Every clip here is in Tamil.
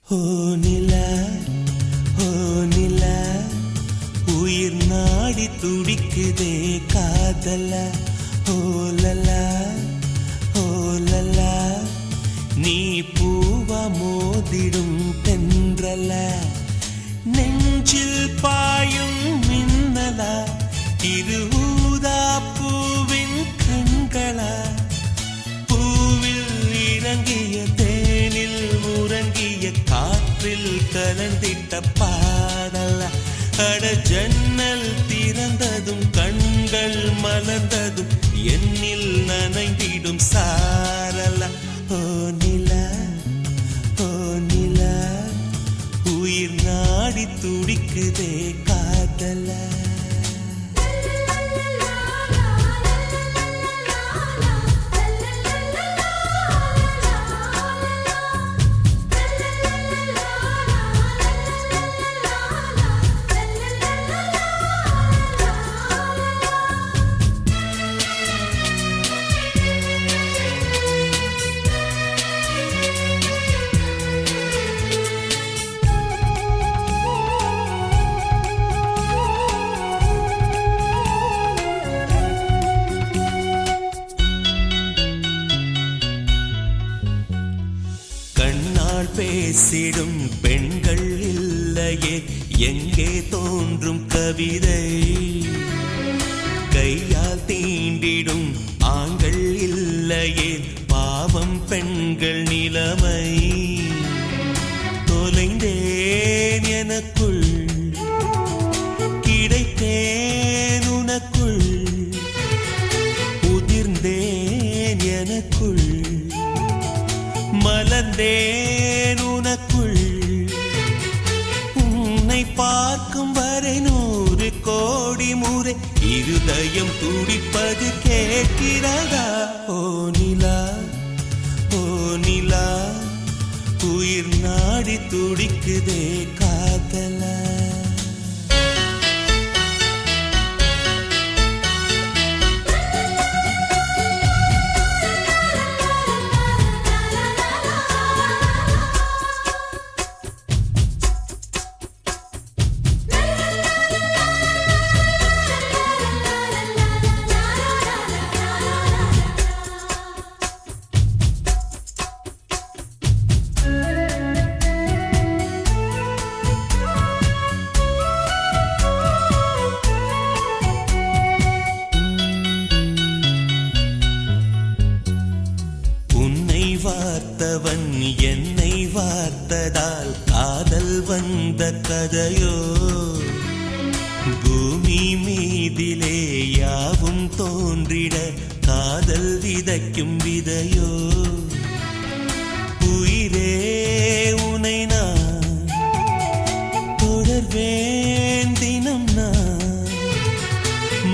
ஓ நிலா, ஓ நிலா, உயிர் நாடி துடிக்குதே காதலா. ஓ லலா, ஓ லலா, நீ பூவா மோதிடும் தென்றலா. நெஞ்சில் பாயும் மின்னலா, இரு ஊதா பூவின் கண்களா. பூவில் இறங்கிய தேனில் உறங்கிய காற்றில் கலந்திட்ட பாடலா. அட ஜன்னல் திறந்ததும் கண்கள் மலர்ந்ததும் என்னில் நனைந்திடும் சாரலா. ஓ நிலா, ஓ நிலா, உயிர் நாடி துடிக்குதே காதலா. கண்ணால் பேசிடும் பெண்கள் இல்லையே எங்கே தோன்றும் கவிதை. கையால் தீண்டிடும் ஆண்கள் இல்லையே பாவம் பெண்கள் நிலைமை. தொலைந்தேன் எனக்குள், கிடைத்தேன் உனக்குள், உதிர்ந்தேன் எனக்குள், மலர்ந்தேன் உனக்குள். உன்னை பார்க்கும் வரை 100 கோடி முறை இருதயம் துடிப்பது கேட்கிறதா. ஓ நிலா, ஓ நிலா, உயிர் நாடி துடிக்குதே காதலா. வார்த்தவன் என்னை வார்த்ததால் காதல் வந்த கதையோ. பூமி மீதிலே யாவும் தோன்றிட காதல் விதைக்கும் விதையோ. உயிரே உனை நான் தொடர்வேன் தினம் நான்.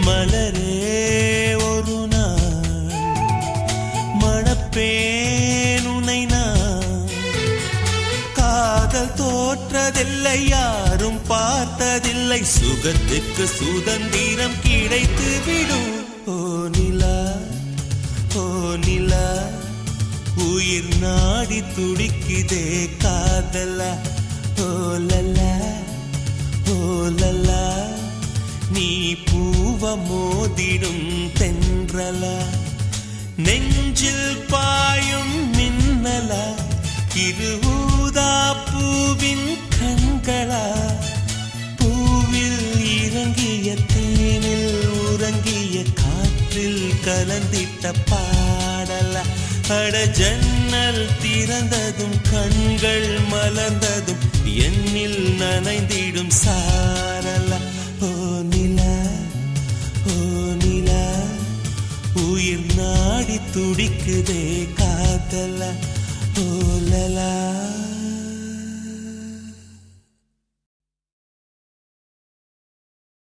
மலரே ஒரு நாள் மணப்பேன் உனை நான். காதல் தோற்றதில்லை யாரும் பார்த்ததில்லை, சுகத்துக்கு சுதந்திரம் கிடைத்து விடும். ஓ நிலா, ஓ நிலா, உயிர் நாடி துடிக்குதே காதலா. ஓ லலா, ஓ லலா, நீ பூவ மோதிடும் தென்றலா. நெஞ்சில் பாயும் மின்னலா, இரு ஊதா பூவின் கண்களா. பூவில் இறங்கிய தேனில் உறங்கிய காற்றில் கலந்திட்ட பாடலா. அட ஜன்னல் திறந்ததும் கண்கள் மலர்ந்ததும் என்னில் நனைந்திடும் சாரலா. ஓ நிலா, ஓ நிலா, உயிர் நாடி துடிக்குதே காதல்.